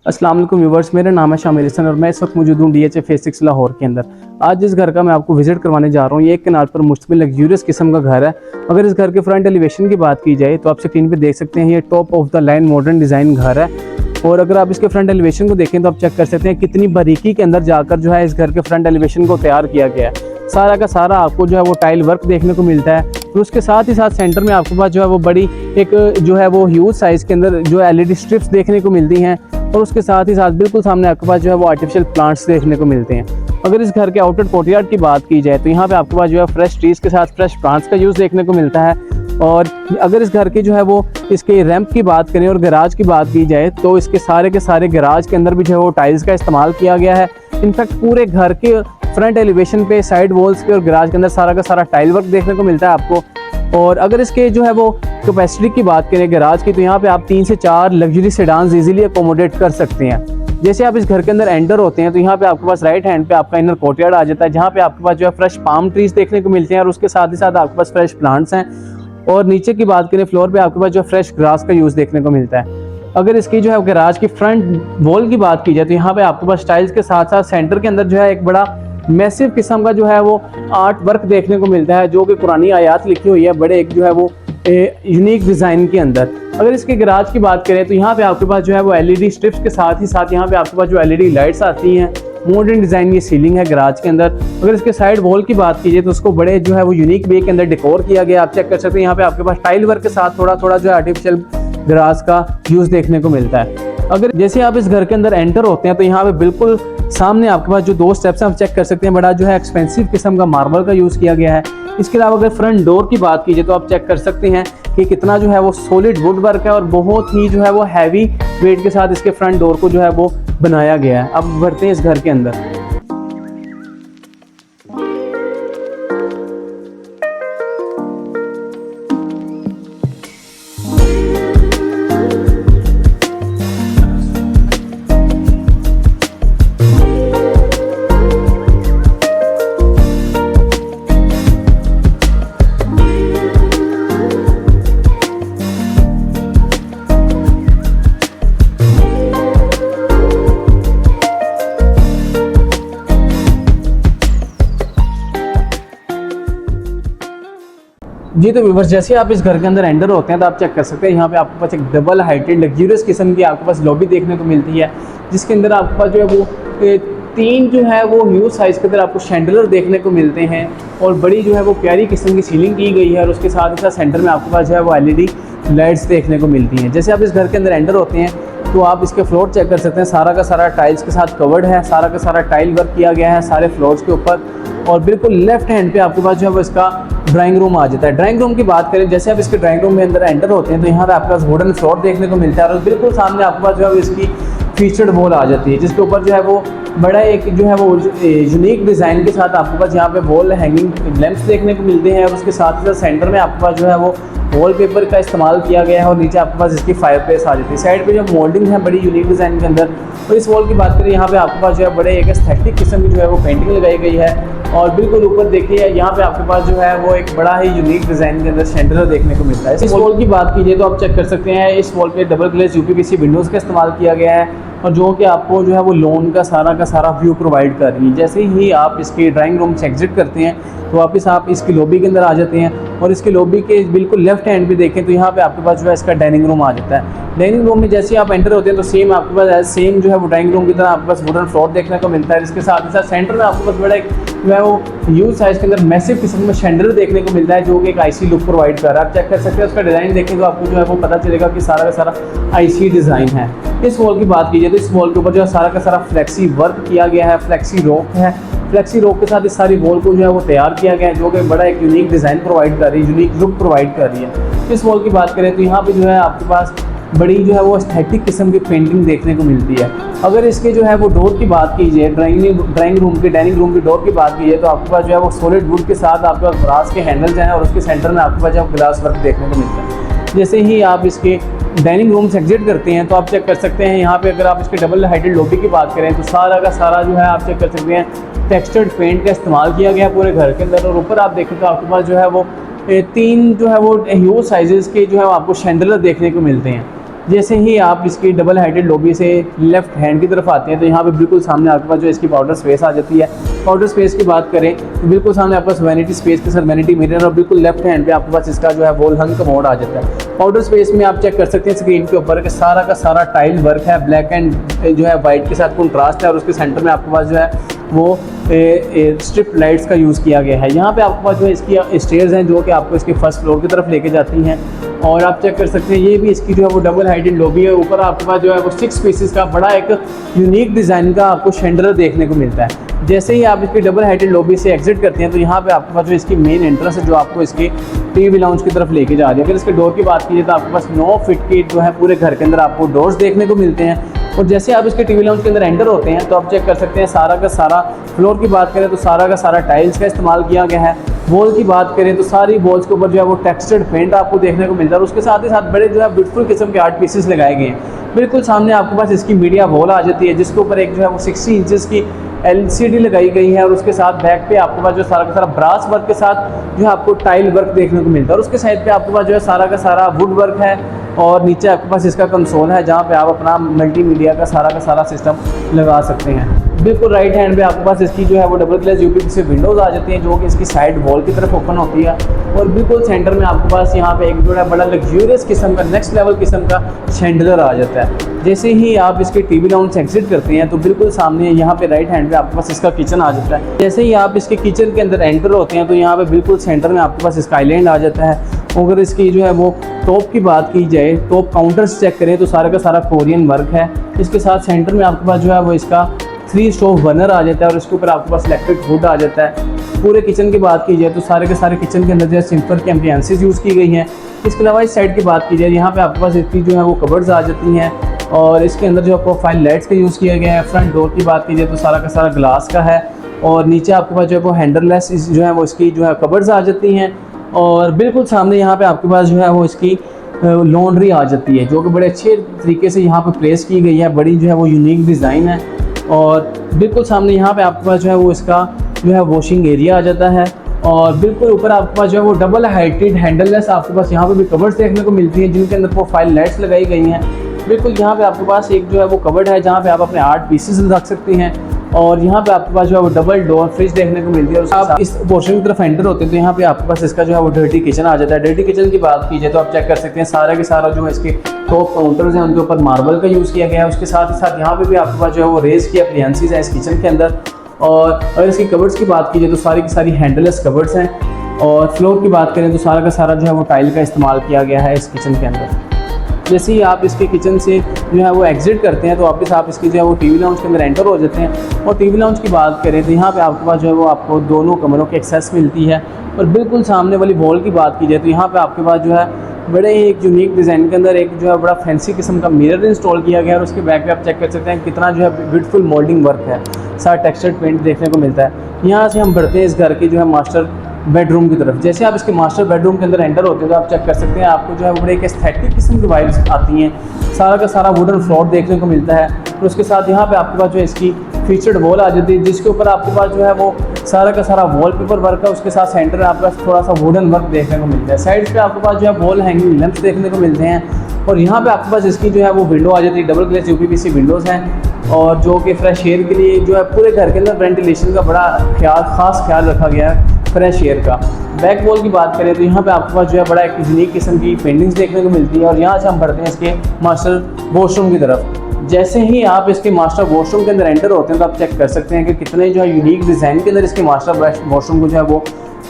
अस्सलाम वालेकुम व्यूवर्स, मेरा नाम है शामिर हसन और मैं इस वक्त मौजूद हूँ DHA फेज 6 लाहौर के अंदर। आज जिस घर का मैं आपको विजिट करवाने जा रहा हूँ, ये एक कनाल पर मुश्तमिल लग्जूरियस किस्म का घर है। अगर इस घर के फ्रंट एलिवेशन की बात की जाए तो आप स्क्रीन पे देख सकते हैं, ये top of the line modern design घर है। और अगर आप इसके फ्रंट एलिवेशन को देखें तो आप चेक कर सकते हैं कितनी बारीकी के अंदर जाकर जो है इस घर के फ्रंट एलिवेशन को तैयार किया गया है। सारा का सारा आपको जो है वो टाइल वर्क देखने को मिलता है। तो उसके साथ ही साथ सेंटर में आपके पास जो है वो बड़ी एक जो है वो ह्यूज साइज़ के अंदर जो LED स्ट्रिप्स देखने को मिलती हैं। और उसके साथ ही साथ बिल्कुल सामने आपके पास जो है वो आर्टिफिशियल प्लांट्स देखने को मिलते हैं। अगर इस घर के आउटर कोर्टयार्ड की बात की जाए तो यहाँ पे आपके पास जो है फ्रेश ट्रीज के साथ फ्रेश प्लांट्स का यूज़ देखने को मिलता है। और अगर इस घर की जो है वो इसके रैंप की बात करें और गराज की बात की जाए तो इसके सारे के सारे गराज के अंदर भी जो है वो टाइल्स का इस्तेमाल किया गया है। इनफैक्ट पूरे घर के फ्रंट एलिवेशन पे, साइड वॉल्स पे और गराज के अंदर सारा का सारा टाइल वर्क देखने को मिलता है आपको। और अगर इसके जो है वो कैपेसिटी की बात करें गराज की, तो यहाँ पे आप 3 से 4 लग्जरी सेडान्स इजीली अकोमोडेट कर सकते हैं। जैसे आप इस घर के अंदर एंटर होते हैं तो यहाँ पे आपके पास राइट हैंड पे आपका इनर कोर्टयार्ड आ जाता है, जहाँ पे आपके पास जो है फ्रेश पाम ट्रीज देखने को मिलते हैं और उसके साथ ही साथ आपके पास फ्रेश प्लांट्स हैं। और नीचे की बात करें फ्लोर पे आपके पास जो फ्रेश ग्रास का यूज़ देखने को मिलता है। अगर इसकी जो है गराज की फ्रंट वॉल की बात की जाए तो यहाँ पे आपके पास टाइल्स के साथ साथ सेंटर के अंदर जो है एक बड़ा मैसिव किस्म का जो है वो आर्ट वर्क देखने को मिलता है, जो कि कुरानी आयात लिखी हुई है बड़े एक जो है वो यूनिक डिज़ाइन के अंदर। अगर इसके गराज की बात करें तो यहाँ पे आपके पास जो है वो LED स्ट्रिप्स के साथ ही साथ यहाँ पे आपके पास जो LED लाइट्स आती हैं, मॉडर्न डिज़ाइन ये सीलिंग है गराज के अंदर। अगर इसके साइड वॉल की बात कीजिए तो उसको बड़े जो है वो यूनिक वे के अंदर डेकोर किया गया। आप चेक कर सकते हैं यहाँ पे आपके पास टाइल वर्क के साथ थोड़ा थोड़ा जो है आर्टिफिशियल ग्रास का यूज़ देखने को मिलता है। अगर जैसे आप इस घर के अंदर एंटर होते हैं तो यहाँ पे बिल्कुल सामने आपके पास जो 2 स्टेप्स हैं आप चेक कर सकते हैं, बड़ा जो है एक्सपेंसिव किस्म का मार्बल का यूज़ किया गया है। इसके अलावा अगर फ्रंट डोर की बात कीजिए तो आप चेक कर सकते हैं कि कितना जो है वो सॉलिड वुड वर्क है और बहुत ही जो है वो हैवी वेट के साथ इसके फ्रंट डोर को जो है वो बनाया गया है। अब बढ़ते हैं इस घर के अंदर। जी तो व्यूअर्स, जैसे आप इस घर के अंदर एंटर होते हैं तो आप चेक कर सकते हैं यहाँ पे आपके पास एक डबल हाइटेड लग्जूरियस किस्म की आपके पास लॉबी देखने को मिलती है, जिसके अंदर आपके पास जो है वो 3 जो है वो ह्यूज साइज़ के अंदर आपको शैंडलर देखने को मिलते हैं और बड़ी जो है वो प्यारी किस्म की सीलिंग की गई है। और उसके साथ ही साथ सेंटर में आपके पास जो है वो LED लाइट्स देखने को मिलती हैं। जैसे आप इस घर के अंदर एंटर होते हैं तो आप इसके फ्लोर चेक कर सकते हैं, सारा का सारा टाइल्स के साथ कवर्ड है, सारा का सारा टाइल वर्क किया गया है सारे फ्लोर्स के ऊपर। और बिल्कुल लेफ्ट हैंड पे आपके पास जो है वो इसका ड्राइंग रूम आ जाता है। ड्राइंग रूम की बात करें, जैसे आप इसके ड्राइंग रूम में अंदर एंटर होते हैं तो यहाँ पे आपके पास वुडन फ्लोर देखने को मिलता है और बिल्कुल सामने आपके पास जो है इसकी फीचर्ड वॉल आ जाती है, जिसके ऊपर जो है वो बड़ा एक जो है वो यूनिक डिज़ाइन के साथ आपके पास यहाँ पे वॉल हैंगिंग लैंप्स देखने को मिलते हैं। और उसके साथ ही साथ सेंटर में आपके पास जो है वो वॉलपेपर का इस्तेमाल किया गया है और नीचे आपके पास इसकी फायर प्लेस आ जाती है। साइड पे जो मोल्डिंग है बड़ी यूनिक डिज़ाइन के अंदर। और इस वॉल की बात करें, यहाँ पे आपके पास जो है बड़े एक एस्थेटिक किस्म की जो है वो पेंटिंग लगाई गई है। और बिल्कुल ऊपर देखिए यहाँ पे आपके पास जो है वो एक बड़ा ही यूनिक डिज़ाइन के अंदर शैंडलर देखने को मिलता है। इस वॉल की बात कीजिए तो आप चेक कर सकते हैं, इस वॉल पे डबल ग्लेज UPVC विंडोज़ का इस्तेमाल किया गया है और जो कि आपको जो है वो लॉन का सारा व्यू प्रोवाइड कर रही है। जैसे ही आप इसके ड्राइंग रूम से एग्जिट करते हैं तो वापस आप इसकी लॉबी के अंदर आ जाते हैं और इसकी लॉबी के बिल्कुल लेफ्ट हैंड पे देखें तो यहाँ पे आपके पास जो है इसका डाइनिंग रूम आ जाता है। डाइनिंग रूम में जैसे आप एंटर होते हैं तो सेम आपके पास सेम जो है वो ड्राइंग रूम की तरह आपके पास वुडन फ्लोर देखने को मिलता है। इसके साथ ही साथ सेंटर में आपके पास बड़ा एक जो है वो ह्यूज साइज़ के अंदर मैसिव किस्म में शैंडलर देखने को मिलता है, जो कि एक IC लुक प्रोवाइड कर रहा है। आप चेक कर सकते हैं उसका डिज़ाइन देखें तो आपको जो है वो पता चलेगा कि सारा का सारा IC डिज़ाइन है। इस वॉल की बात कीजिए तो इस वॉल के ऊपर जो है सारा का सारा फ्लेक्सी वर्क किया गया है, फ्लेक्सी रॉक है। फ्लेक्सी रॉक के साथ इस सारी वॉल को जो है वो तैयार किया गया है, जो कि बड़ा एक यूनिक डिज़ाइन प्रोवाइड कर रही है, यूनिक लुक प्रोवाइड कर रही है। इस वॉल की बात करें तो यहाँ पे जो है आपके पास बड़ी जो है वो एस्थेटिक किस्म की पेंटिंग देखने को मिलती है। अगर इसके जो है वो डोर की बात कीजिए, ड्राइंग रूम की डाइनिंग रूम की डोर की बात कीजिए तो आपके पास जो है वो सॉलिड वुड के साथ आपके पास ग्लास के हैंडल्स हैं और उसके सेंटर में आपके पास जो ग्लास वर्क देखने को मिलता है। जैसे ही आप इसके डाइनिंग रूम से एग्जिट करते हैं तो आप चेक कर सकते हैं यहाँ पे अगर आप इसके डबल हाइटेड लॉबी की बात करें तो सारा का सारा जो है आप चेक कर सकते हैं टेक्सचर्ड पेंट का इस्तेमाल किया गया पूरे घर के अंदर। और ऊपर आप देखें तो आपके पास जो है वो 3 जो है वो ह्यूज साइजेस के जो है आपको शैंडलर देखने को मिलते हैं। जैसे ही आप इसकी डबल हाइटेड लॉबी से लेफ्ट हैंड की तरफ आते हैं तो यहाँ पे बिल्कुल सामने आपके पास जो इसकी पाउडर स्पेस आ जाती है। पाउडर स्पेस की बात करें तो बिल्कुल सामने आपके पास वैनिटी स्पेस के साथ वैनिटी मिरर और बिल्कुल लेफ्ट हैंड पे आपके पास इसका जो है वॉल हंग कमोड आ जाता है। पाउडर स्पेस में आप चेक कर सकते हैं स्क्रीन के ऊपर कि सारा का सारा टाइल वर्क है, ब्लैक एंड जो है वाइट के साथ कंट्रास्ट है और उसके सेंटर में आपके पास जो है वो स्ट्रिप लाइट्स का यूज़ किया गया है। यहाँ पे आपके पास जो है इसकी स्टेयर्स हैं जो कि आपको इसके फर्स्ट फ्लोर की तरफ लेके जाती हैं और आप चेक कर सकते हैं ये भी इसकी जो है वो डबल हाइटेड लॉबी है। ऊपर आपके पास जो है वो 6 पीसेस का बड़ा एक यूनिक डिज़ाइन का आपको शैंडलर देखने को मिलता है। जैसे ही आप इसकी डबल हाइटेड लॉबी से एग्जिट करते हैं तो यहाँ पे आपके पास जो इसकी मेन एंट्रेंस है जो आपको इसकी टीवी लाउंज की तरफ लेके जा रही है। अगर इसके डोर की बात कीजिए तो आपके पास 9 फीट की जो है पूरे घर के अंदर आपको डोर्स देखने को मिलते हैं। और जैसे आप इसके टीवी लाउंज के अंदर एंटर होते हैं तो आप चेक कर सकते हैं सारा का सारा फ्लोर की बात करें तो सारा का सारा टाइल्स का इस्तेमाल किया गया है। वॉल की बात करें तो सारी वॉल्स के ऊपर जो है वो टेक्सचर्ड पेंट आपको देखने को मिलता है और उसके साथ ही साथ बड़े जो है ब्यूटीफुल किस्म के आर्ट पीसेस लगाए गए हैं। बिल्कुल सामने आपके पास इसकी मीडिया वॉल आ जाती है जिसके ऊपर एक जो है वो 60 इंचेस की LCD लगाई गई है और उसके साथ बैक पे आपके पास जो सारा का सारा ब्रास वर्क के साथ जो है आपको टाइल वर्क देखने को मिलता है और उसके साइड पे आपके पास जो है सारा का सारा वुड वर्क है और नीचे आपके पास इसका कंसोल है जहाँ पे आप अपना मल्टीमीडिया का सारा सिस्टम लगा सकते हैं। बिल्कुल राइट हैंड पे आपके पास इसकी जो है वो डबल ग्लास यूपीवीसी विंडोज़ आ जाती हैं जो कि इसकी साइड वॉल की तरफ ओपन होती है और बिल्कुल सेंटर में आपके पास यहाँ पे एक जो है बड़ा लग्जूरियस किस्म का नेक्स्ट लेवल किस्म का शैंडलर आ जाता है। जैसे ही आप इसके टीवी लाउंज से एग्जिट करते हैं तो बिल्कुल सामने यहाँ पे राइट हैंड पे आपके पास इसका किचन आ जाता है। जैसे ही आप इसके किचन के अंदर एंटर होते हैं तो यहाँ पे बिल्कुल सेंटर में आपके पास स्काईलैंड आ जाता है। अगर इसकी जो है वो टॉप की बात की जाए, टॉप काउंटर्स चेक करें तो सारा का सारा कोरियन वर्क है। इसके साथ सेंटर में आपके पास जो है वो इसका 3 स्टोव बर्नर आ जाता है और इसके ऊपर आपके पास इलेक्ट्रिक वुड आ जाता है। पूरे किचन की बात की जाए तो सारे के सारे किचन के अंदर जो है सिंपल की एम्बियंसेस यूज़ की गई हैं। इसके अलावा इस साइड की बात की जाए यहाँ पे आपके पास इसकी जो है वो कबर्ड्स आ जाती हैं और इसके अंदर जो प्रोफाइल लाइट्स का यूज़ किया गया है। फ्रंट डोर की बात की जाए तो सारा का सारा ग्लास का है और नीचे आपके पास जो है वो हैंडललेस जो है वो इसकी जो है कबर्ड्स आ जाती हैं और बिल्कुल सामने यहाँ पे आपके पास जो है वो इसकी लॉन्ड्री आ जाती है जो कि बड़े अच्छे तरीके से यहाँ पे प्लेस की गई है। बड़ी जो है वो यूनिक डिज़ाइन है और बिल्कुल सामने यहाँ पे आपके पास जो है वो इसका जो है वॉशिंग एरिया आ जाता है और बिल्कुल ऊपर आपके पास जो है वो डबल हाइटेड हैंडललेस आपके पास यहाँ पे भी कबर्ड्स देखने को मिलती हैं जिनके अंदर प्रोफाइल लाइट्स लगाई गई हैं। बिल्कुल यहाँ पे आपके पास एक जो है वो कबर्ड है जहाँ पे आप अपने आर्ट पीसेस रख सकते हैं और यहाँ पे आपके पास जो है वो डबल डोर फ्रिज देखने को मिलती है। और आप इस पोर्शन की तरफ एंटर होते हैं तो यहाँ पे आपके पास इसका जो है वो डर्टी किचन आ जाता है। डर्टी किचन की बात की जाए तो आप चेक कर सकते हैं सारा के सारा जो है इसके टॉप काउंटर्स हैं उनके ऊपर मार्बल का यूज़ किया गया है। उसके साथ ही साथ यहाँ पे भी आपके पास जो है वो रेस की अप्लायंसेस हैं इस किचन के अंदर। और अगर इसकी कबर्ड्स की बात की जाए तो सारी की सारी हैंडललेस कबर्ड्स हैं और फ्लोर की बात करें तो सारा का सारा जो है वो टाइल का इस्तेमाल किया गया है इस किचन के अंदर। जैसे ही आप इसके किचन से जो है वो एग्जिट करते हैं तो वापस आप इसकी जो है वो टीवी लाउंज के अंदर एंटर हो जाते हैं। और टीवी लाउंज की बात करें तो यहाँ पे आपके पास जो है वो आपको दोनों कमरों की एक्सेस मिलती है। और बिल्कुल सामने वाली वॉल की बात की जाए तो यहाँ पे आपके पास जो है बड़े ही एक यूनिक डिज़ाइन के अंदर एक जो है बड़ा फैंसी किस्म का मिरर इंस्टॉल किया गया है और उसके बैक पे आप चेक कर सकते हैं कितना जो है ब्यूटीफुल मोल्डिंग वर्क है, सारा टेक्सचर्ड पेंट देखने को मिलता है। यहाँ से हम बढ़ते हैं इस घर की जो है मास्टर बेडरूम की तरफ। जैसे आप इसके मास्टर बेडरूम के अंदर एंटर होते हैं तो आप चेक कर सकते हैं आपको जो है वो बड़े एक एस्थेटिक किस्म की वाइब्स आती हैं। सारा का सारा वुडन फ्लोर देखने को मिलता है और उसके साथ यहाँ पे आपके पास जो है इसकी फीचर्ड वॉल आ जाती है जिसके ऊपर आपके पास जो है वो सारा का सारा वॉलपेपर वर्क है। उसके साथ सेंटर में आपके पास थोड़ा सा वुडन वर्क देखने को मिलता है। साइड पे आपके पास जो है वॉल हैंगिंग लैंप्स देखने को मिलते हैं और यहाँ पे आपके पास इसकी जो है वो विंडो आ जाती है। डबल ग्लास यूपीवीसी विंडोज़ हैं और जो कि फ्रेश एयर के लिए जो है पूरे घर के अंदर वेंटिलेशन का बड़ा खास ख्याल रखा गया है फ्रेश एयर का। बैक वॉल की बात करें तो यहाँ पे आपके पास जो है बड़ा एक यूनिक किस्म की पेंटिंग्स देखने को मिलती है। और यहाँ से हम बढ़ते हैं इसके मास्टर वॉशरूम की तरफ। जैसे ही आप इसके मास्टर वॉशरूम के अंदर एंटर होते हैं तो आप चेक कर सकते हैं कि कितने जो है यूनिक डिज़ाइन के अंदर इसके मास्टर वॉशरूम को जो है वो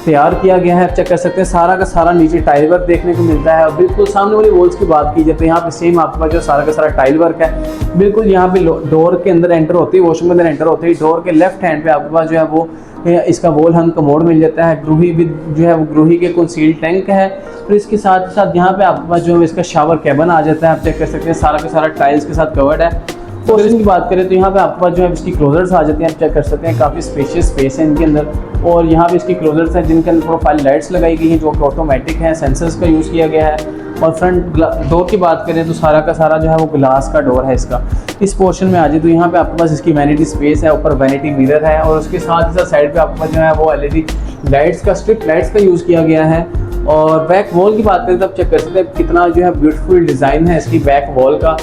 तैयार किया गया है। आप चेक कर सकते हैं सारा का सारा नीचे टाइल वर्क देखने को मिलता है। और बिल्कुल सामने वाली वॉल्स की बात की जाए तो यहाँ पे सेम आपके पास जो सारा का सारा टाइल वर्क है। बिल्कुल यहाँ पे डोर के अंदर एंटर होते ही, वॉशरूम के अंदर एंटर होते ही डोर के लेफ्ट हैंड पे आपके पास जो है वो इसका वॉल हंग कमोड मिल जाता है। ग्रूही भी जो है वो ग्रूही के कंसील टैंक है। और इसके साथ ही साथ यहाँ पे आपके पास जो है इसका शावर कैबिन आ जाता है। आप चेक कर सकते हैं सारा का सारा टाइल्स के साथ कवर्ड है। तो अगर इसकी बात करें तो यहाँ पे आपके पास जो है इसकी क्लोजर्स आ जाती हैं। आप चेक कर सकते हैं काफ़ी स्पेशियस स्पेस है इनके अंदर। और यहाँ पे इसकी क्लोजर्स हैं जिनके अंदर प्रोफाइल लाइट्स लगाई गई हैं जो कि ऑटोमेटिक हैं, सेंसर्स का यूज़ किया गया है। और फ्रंट डोर की बात करें तो सारा का सारा जो है वो ग्लास का डोर है इसका। इस पोर्शन में आ जाए तो यहाँ पे आपके पास इसकी वैनिटी स्पेस है, ऊपर वैनिटी मिरर है और उसके साथ ही साथ साइड पे आपके पास जो है वो LED लाइट्स का, स्ट्रिप लाइट्स का यूज़ किया गया है। और बैक वॉल की बात करें तो आप चेक कर सकते हैं कितना जो है ब्यूटीफुल डिज़ाइन है इसकी बैक वॉल का।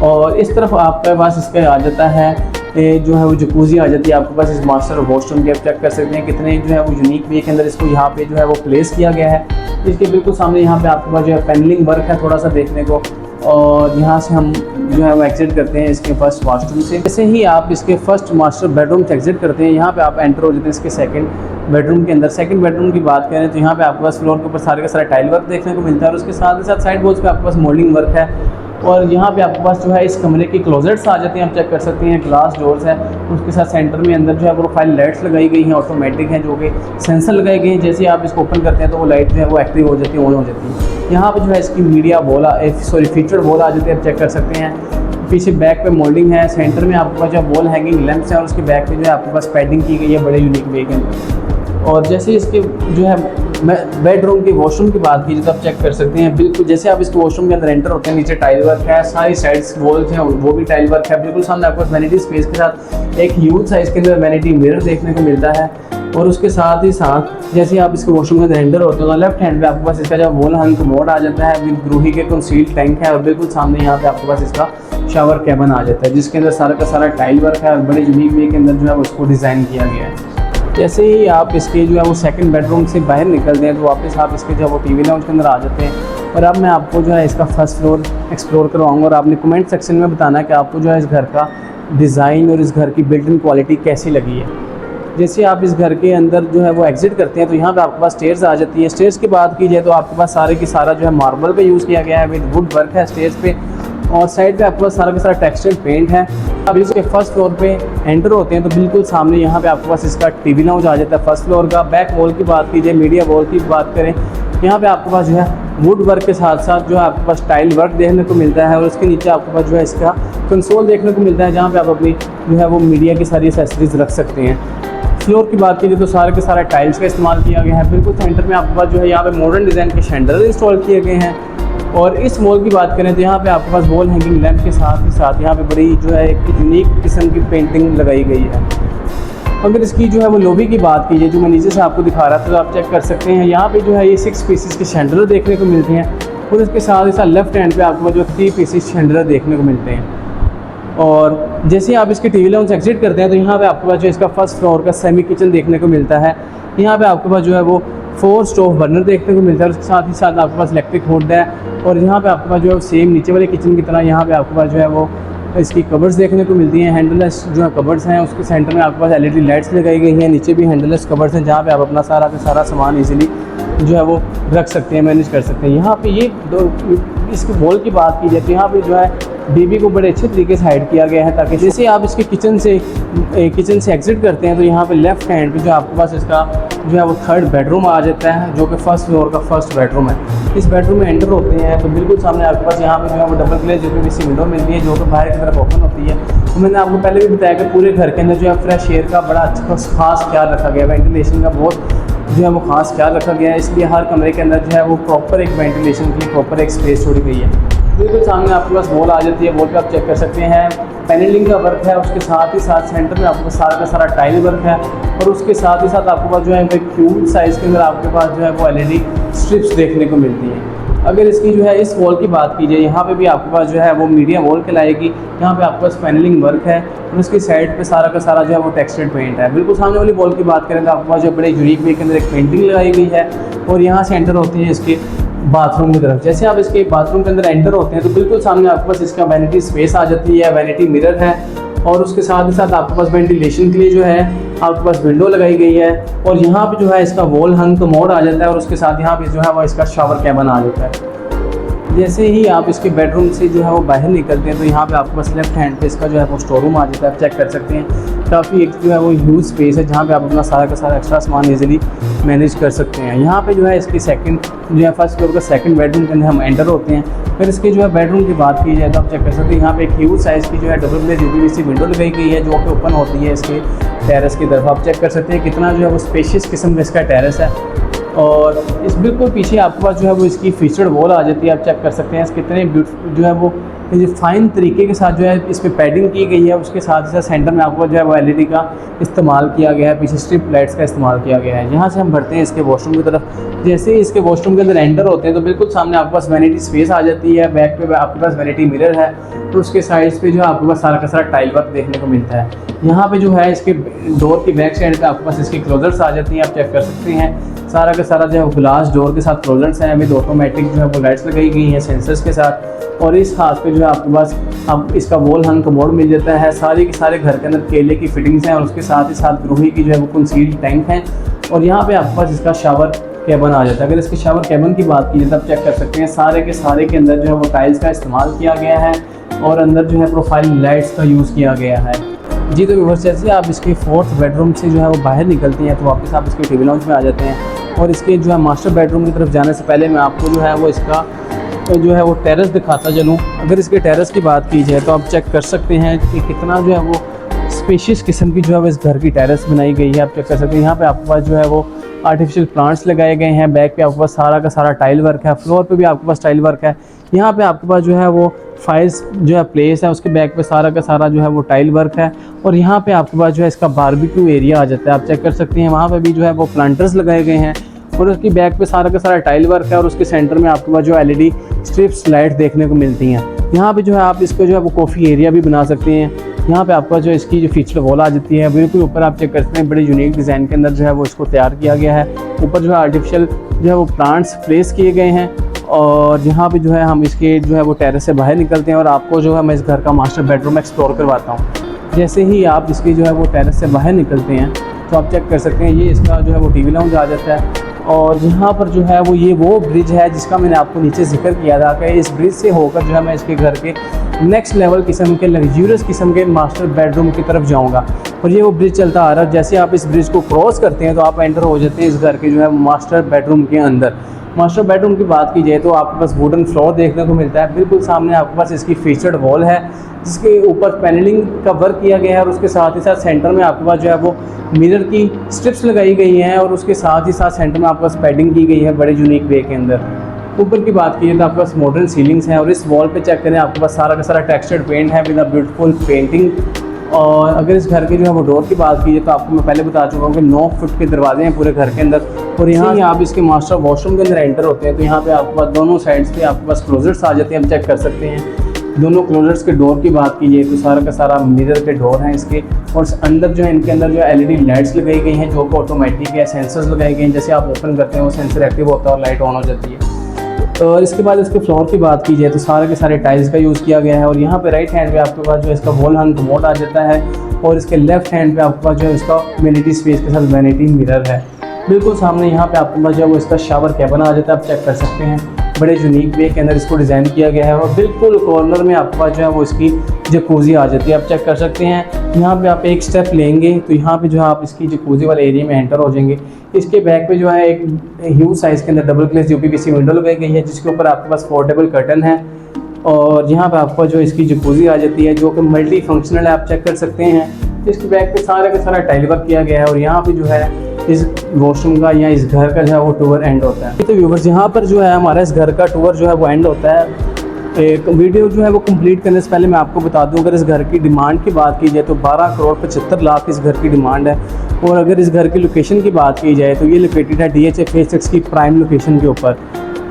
और इस तरफ आपके पास इसका आ जाता है जो है वो जकूज़ी आ जाती है आपके पास इस मास्टर वॉशरूम की। आप चेक कर सकते हैं कितने जो है वो यूनिक वे के अंदर इसको यहाँ पे जो है वो प्लेस किया गया है। इसके बिल्कुल सामने यहाँ पे आपके पास जो है पैनलिंग वर्क है थोड़ा सा देखने को। और यहाँ से हम जो है वो एग्जिट करते हैं इसके फर्स्ट वाशरूम से। जैसे ही आप इसके फर्स्ट मास्टर बेडरूम से एग्जिट करते हैं यहाँ पे आप एंटर हो जाते हैं इसके सेकंड बेडरूम के अंदर। सेकंड बेडरूम की बात करें तो यहाँ पे आपके पास फ्लोर के ऊपर सारे का सारा टाइल वर्क देखने को मिलता है और उसके साथ ही साथ साइड वॉल्स पे आपके पास मोल्डिंग वर्क है। और यहाँ पे आपके पास जो है इस कमरे की क्लोजेट्स आ जाते हैं, आप चेक कर सकते हैं ग्लास डोर्स है। उसके साथ सेंटर में अंदर जो है प्रोफाइल लाइट्स लगाई गई हैं, ऑटोमेटिक हैं, जो कि सेंसर लगाए गए हैं। जैसे ही आप इसको ओपन करते हैं तो वो लाइट जो है वो एक्टिव हो जाती है, ऑन हो जाती है। यहाँ पे जो है इसकी मीडिया वॉल फीचर वॉल आ जाती है, आप चेक कर सकते हैं। पीछे बैक पे मोल्डिंग है, सेंटर में आपके पास जो वॉल हैंगिंग लैंप्स हैं और उसके बैक पे जो है आपके पास पैडिंग की गई है बड़े यूनिक वे के अंदर। और जैसे इसके जो है बेडरूम की वॉशरूम की बात कीजिए तो आप चेक कर सकते हैं बिल्कुल जैसे आप इसके वॉशरूम के अंदर एंटर होते हैं नीचे टाइल वर्क है, सारी साइड्स वॉल्स हैं वो भी टाइल वर्क है। बिल्कुल सामने आपको वैनिटी स्पेस के साथ एक ह्यूज साइज के अंदर वैनिटी मिरर देखने को मिलता है। और उसके साथ ही साथ जैसे आप इसके वॉशरूम के अंदर एंटर होते हैं तो लेफ्ट हैंड पे आपके पास इसका जो वॉल हंग मोड आ जाता है विद ग्रूही के कंसील टैंक है। और बिल्कुल सामने यहाँ पे आपके पास इसका शावर कैबिन आ जाता है जिसके अंदर सारा का सारा टाइल वर्क है और बड़े यूनिक वे के अंदर जो है उसको डिज़ाइन किया गया है। जैसे ही आप इसके जो है वो सेकंड बेडरूम से बाहर निकलते हैं तो वापस आप इसके जो है वो टीवी लाउंज के अंदर आ जाते हैं। और अब मैं आपको जो है इसका फर्स्ट फ्लोर एक्सप्लोर करवाऊंगा और आपने कमेंट सेक्शन में बताना कि आपको जो है इस घर का डिज़ाइन और इस घर की बिल्ट इन क्वालिटी कैसी लगी है। जैसे आप इस घर के अंदर जो है वो एग्जिट करते हैं तो यहाँ पे आपके पास स्टेयर्स आ जाती है। स्टेयर्स की बात की जाए तो आपके पास सारे की सारा जो है मार्बल पे यूज़ किया गया है विद वुड वर्क है स्टेयर्स पे। और साइड पे आपके पास सारा का सारा टेक्सचर पेंट है। अब इसके फर्स्ट फ्लोर पे एंटर होते हैं तो बिल्कुल सामने यहाँ पे आपके पास इसका टीवी लाउंज आ जाता है फर्स्ट फ्लोर का। बैक वॉल की बात कीजिए, मीडिया वॉल की बात करें, यहाँ पे आपके पास जो है वुड वर्क के साथ साथ जो है आपके पास टाइल वर्क देखने को मिलता है। और उसके नीचे आपके पास जो है इसका कंसोल देखने को मिलता है जहाँ पे आप अपनी जो है वो मीडिया की सारी एक्सेसरीज रख सकते हैं। फ्लोर की बात कीजिए तो सारे के सारे टाइल्स का इस्तेमाल किया गया है। बिल्कुल सेंटर में आपके पास जो है यहाँ पे मॉडर्न डिज़ाइन के शैंडल इंस्टॉल किए गए हैं। और इस वॉल की बात करें तो यहाँ पे आपके पास वॉल हैंगिंग लैंप के साथ ही साथ यहाँ पे बड़ी जो है एक यूनिक किस्म की पेंटिंग लगाई गई है। अगर इसकी जो है वो लॉबी की बात कीजिए जो मैं नीचे से आपको दिखा रहा था तो आप चेक कर सकते हैं यहाँ पे जो है ये 6 पीसेस के शैंडलर देखने को मिलते हैं। और इसके साथ ही साथ लेफ्ट हैंड पे आपको जो 3 पीसेस शैंडलर देखने को मिलते हैं। और जैसे आप इसके टीवी लाउंज एग्जिट करते हैं तो यहाँ पे आपके पास जो इसका फर्स्ट फ्लोर का सेमी किचन देखने को मिलता है। यहाँ पे आपके पास जो है वो 4 स्टोव बर्नर देखने को मिलता है। उसके साथ ही साथ आपके पास इलेक्ट्रिक हुड है। और यहाँ पे आपके पास जो है सेम नीचे वाले किचन की तरह यहाँ पे आपके पास जो है वो इसकी कवर्स देखने को मिलती हैं। हैंडललेस जो है कवर्स हैं उसके सेंटर में आपके पास LED लाइट्स लगाई गई हैं। नीचे भी हैंडललेस कवर्स हैं जहाँ पे आप अपना सारा का सारा सामान इजीली जो है वो रख सकते हैं, मैनेज कर सकते हैं। यहाँ पे ये इसकी वॉल की बात की जाए तो यहाँ पे जो है बेबी को बड़े अच्छे तरीके से हाइड किया गया है ताकि जैसे आप इसके किचन से एग्जिट करते हैं तो यहाँ पे लेफ्ट हैंड पे जो आपके पास इसका जो है वो थर्ड बेडरूम आ जाता है जो कि फर्स्ट फ्लोर का फर्स्ट बेडरूम है। इस बेडरूम में एंटर होते हैं तो बिल्कुल सामने आपके पास यहाँ पे जो है वो डबल ग्लेज यूपीवीसी विंडो मिलती है जो कि बाहर की तरफ ओपन होती है। तो मैंने आपको पहले भी बताया कि पूरे घर के अंदर जो है फ्रेश एयर का बड़ा अच्छा खास ख्याल रखा गया, वेंटिलेशन का बहुत जो है वो खास ख्याल रखा गया है। इसलिए हर कमरे के अंदर जो है वो प्रॉपर एक वेंटिलेशन के लिए प्रॉपर एक स्पेस छोड़ी गई है। बिल्कुल सामने आपके पास वॉल आ जाती है, वॉल पे आप चेक कर सकते हैं पैनलिंग का वर्क है। उसके साथ ही साथ सेंटर में आपको सारा का सारा टाइल वर्क है। और उसके साथ ही साथ आपके पास जो है एक क्यूब साइज़ के अंदर आपके पास जो है वो LED स्ट्रिप्स देखने को मिलती हैं। अगर इसकी जो है इस वॉल की बात कीजिए यहाँ पे भी आपके पास जो है वो मीडिया वॉल कहलाएगी। यहाँ पे आपके पास पैनलिंग वर्क है और उसकी साइड पे सारा का सारा जो है वो टेक्सचर्ड पेंट है। बिल्कुल सामने वाली वॉल की बात करें तो आपके पास जो बड़े यूनिक वे के अंदर एक पेंटिंग लगाई गई है। और यहाँ से एंटर होती है इसके बाथरूम की तरफ। जैसे आप इसके बाथरूम के अंदर एंटर होते हैं तो बिल्कुल सामने आपके पास इसका वैनिटी स्पेस आ जाती है, वैनिटी मिरर है। और उसके साथ ही साथ आपके पास वेंटिलेशन के लिए जो है आपके पास विंडो लगाई गई है। और यहाँ पे जो है इसका वॉल हंग मोड आ जाता है और उसके साथ यहाँ पे जो है वो इसका शावर कैबिन आ जाता है। जैसे ही आप इसके बेडरूम से जो है वो बाहर निकलते हैं तो यहाँ पे आपके पास लेफ्ट हैंड पे इसका जो है वो स्टोर रूम आ जाता है, आप चेक कर सकते हैं। काफ़ी एक जो है वो ह्यूज स्पेस है जहाँ पे आप अपना सारा का सारा एक्स्ट्रा सामान इजीली मैनेज कर सकते हैं। यहाँ पे जो है इसकी सेकंड जो है फर्स्ट फ्लोर का सेकंड बेडरूम के अंदर हम एंटर होते हैं। फिर इसके जो है बेडरूम की बात की जाए तो आप चेक कर सकते हैं यहाँ पे एक ह्यूज साइज़ की जो है डबल ग्लेज यूपीवीसी विंडो लगाई गई है जो कि ओपन होती है इसके टेरेस की तरफ। आप चेक कर सकते हैं कितना जो है वो स्पेशियस किस्म का इसका टेरेस है। और इस बिल्कुल पीछे आपके पास जो है वो इसकी फीचर्ड वॉल आ जाती है, आप चेक कर सकते हैं कितने ब्यूटीफुल जो है वो ये फाइन तरीके के साथ जो है इस पर पैडिंग की गई है। उसके साथ ही साथ सेंटर में आपको जो है वो LED का इस्तेमाल किया गया है, पीछे स्ट्रिप लाइट्स का इस्तेमाल किया गया है। यहाँ से हम बढ़ते हैं इसके वॉशरूम की तरफ। जैसे ही इसके वॉशरूम के अंदर एंटर होते हैं तो बिल्कुल सामने आपके पास वैनिटी स्पेस आ जाती है। बैक पे आपके पास वैनिटी मिरर है, तो उसके साइड्स पे जो है आपके पास सारा का सारा टाइल वर्क देखने को मिलता है। यहाँ पे जो है इसके डोर की बैक साइड पे आपके पास इसकी क्लोजर्स आ जाती हैं, आप चेक कर सकते हैं। सारा का सारा जो है ग्लास डोर के साथ क्लोजर्स हैं, विद ऑटोमेटिक जो है वो लाइट्स लगाई गई हैं सेंसर्स के साथ। और इस हाथ पे जो है आपके पास अब इसका वॉल हंग कमोड मिल जाता है। सारे के सारे घर के अंदर केले की फिटिंग्स हैं और उसके साथ ही साथ ग्रोही की जो है वो कंसील्ड टैंक हैं। और यहाँ पे आपके पास इसका शावर केबन आ जाता है। अगर इसके शावर केबन की बात की जाए तो आप चेक कर सकते हैं सारे के सारे के अंदर जो है वो टाइल्स का इस्तेमाल किया गया है और अंदर जो है प्रोफाइल लाइट्स का यूज़ किया गया है। जी तो व्यूअर्स, जैसे आप इसके 4th बेडरूम से जो है वो बाहर निकलते हैं तो वापस आप इसके टीवी लाउंज में आ जाते हैं। और इसके जो है मास्टर बेडरूम की तरफ जाने से पहले मैं आपको जो है वो इसका जो है वो टेरेस दिखाता चलूँ। अगर इसके टेरेस की बात की जाए तो आप चेक कर सकते हैं कि कितना जो है वो स्पेशियस किस्म की जो है इस घर की टेरेस बनाई गई है। आप चेक कर सकते हैं यहाँ पे आपके पास जो है वो आर्टिफिशियल प्लांट्स लगाए गए हैं। बैक पे आपके पास सारा का सारा टाइल वर्क है, फ्लोर पे भी आपके पास टाइल वर्क है। यहाँ पे आपके पास जो है वो फाइल्स जो है प्लेस है, उसके बैक पे सारा का सारा जो है वो टाइल वर्क है। और यहाँ पे आपके पास जो है इसका बारबेक्यू एरिया आ जाता है, आप चेक कर सकते हैं। वहाँ पे भी जो है वो प्लांटर्स लगाए गए हैं और उसकी बैक पे सारा का सारा टाइल वर्क है। और उसके सेंटर में आपके पास जो LED स्ट्रिप्स लाइट देखने को मिलती हैं। यहाँ पे जो है आप इसको जो है वो कॉफ़ी एरिया भी बना सकते हैं। यहाँ पे आपका जो इसकी जो फीचर वॉल आ जाती है, बिल्कुल ऊपर आप चेक कर सकते हैं, बड़े यूनिक डिज़ाइन के अंदर जो है वो इसको तैयार किया गया है। ऊपर जो है आर्टिफिशियल जो है वो प्लांट्स प्लेस किए गए हैं। और यहाँ पे जो है हम इसके जो है वो टेरेस से बाहर निकलते हैं और आपको जो है मैं इस घर का मास्टर बेडरूम एक्सप्लोर करवाता हूँ। जैसे ही आप इसकी जो है वो टेरेस से बाहर निकलते हैं तो आप चेक कर सकते हैं ये इसका जो है वो टीवी लाउंज आ जाता है। और यहाँ पर जो है वो ब्रिज है जिसका मैंने आपको नीचे जिक्र किया था कि इस ब्रिज से होकर जो है मैं इसके घर के नेक्स्ट लेवल किस्म के लग्जूरियस किस्म के मास्टर बेडरूम की तरफ जाऊँगा। और ये वो ब्रिज चलता आ रहा है। जैसे आप इस ब्रिज को क्रॉस करते हैं तो आप एंटर हो जाते हैं इस घर के जो है मास्टर बेडरूम के अंदर। मास्टर बेडरूम की बात की जाए तो आपके पास वुडन फ्लोर देखने को मिलता है। बिल्कुल सामने आपके पास इसकी फीचर्ड वॉल है जिसके ऊपर पैनलिंग का वर्क किया गया है। और उसके साथ ही साथ सेंटर में आपके पास जो है वो मिरर की स्ट्रिप्स लगाई गई हैं और उसके साथ ही साथ सेंटर में आपके पास पैडिंग की गई है बड़े यूनिक वे के अंदर। ऊपर की बात की जाए तो आपके पास मॉडर्न सीलिंग्स हैं और इस वॉल पे चेक करें आपके पास सारा का सारा टेक्सचर्ड पेंट है विद अ ब्यूटीफुल पेंटिंग। और अगर इस घर के जो है वो डोर की बात की जाए तो आपको मैं पहले बता चुका हूँ कि 9 फुट के दरवाजे हैं पूरे घर के अंदर। और यहाँ ही आप इसके मास्टर वॉशरूम के अंदर एंटर होते हैं तो यहाँ पे आपके पास दोनों साइड्स पे आपके पास क्लोजर्स आ जाते हैं, हम चेक कर सकते हैं। दोनों क्लोजर्स के डोर की बात की जाए तो सारा का सारा मिरर के डोर हैं इसके। और अंदर जो है इनके अंदर जो है LED लाइट्स लगाई गई हैं जो कि ऑटोमेटिक है, सेंसर्स लगाए गए हैं। जैसे आप ओपन करते हैं वो सेंसर एक्टिव होता है और लाइट ऑन हो जाती है। और इसके बाद इसके फ्लोर की बात की जाए तो सारे के सारे टाइल्स का यूज़ किया गया है। और यहाँ पे राइट हैंड पे आपके पास जो है इसका वॉल हंग कमोड आ जाता है और इसके लेफ्ट हैंड पे आपके पास जो है इसका वैनिटी स्पेस के साथ वैनिटी मिरर है। बिल्कुल सामने यहाँ पे आपके पास जो है वो इसका शावर कैबिन आ जाता है, आप चेक कर सकते हैं। बड़े यूनिक वे के अंदर इसको डिज़ाइन किया गया है। और बिल्कुल कॉर्नर में आपके पास जो है वो इसकी जकूज़ी आ जाती है, आप चेक कर सकते हैं। यहाँ पे आप एक स्टेप लेंगे तो यहाँ पे जो है आप इसकी जकूज़ी वाले एरिया में एंटर हो जाएंगे। इसके बैक पे जो है एक ह्यूज साइज़ के अंदर डबल ग्लेज़ UPVC विंडो लगाई गई है जिसके ऊपर आपके पास पोर्टेबल कर्टन है। और यहाँ पे आपको जो इसकी जकूज़ी आ जाती है जो कि मल्टी फंक्शनल है, आप चेक कर सकते हैं। इसके बैक पे सारा का सारा टाइल वर्क किया गया है। और यहाँ पे जो है इस वॉशरूम का या इस घर का जो है वो टूर एंड होता है। तो व्यूअर्स यहाँ पर जो है हमारा इस घर का टूर जो है वो एंड होता है। एक वीडियो जो है वो कंप्लीट करने से पहले मैं आपको बता दूं, अगर इस घर की डिमांड की बात की जाए तो 12 करोड़ 75 लाख इस घर की डिमांड है। और अगर इस घर की लोकेशन की बात की जाए तो ये लोकेटेड है DHA फेज 6 की प्राइम लोकेशन के ऊपर।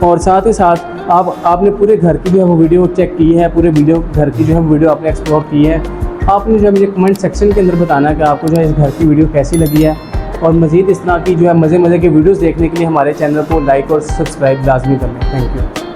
और साथ ही साथ आपने पूरे घर की जो है वो वीडियो चेक की है, पूरे घर की जो है वीडियो आपने एक्सप्लोर की है। आपने जो है मुझे कमेंट सेक्शन के अंदर बताना है कि आपको जो है इस घर की वीडियो कैसी लगी है। और मज़ीद इस तरह की जो है मज़े के वीडियोज़ देखने के लिए हमारे चैनल को लाइक और सब्सक्राइब लाजमी कर लें। Thank you.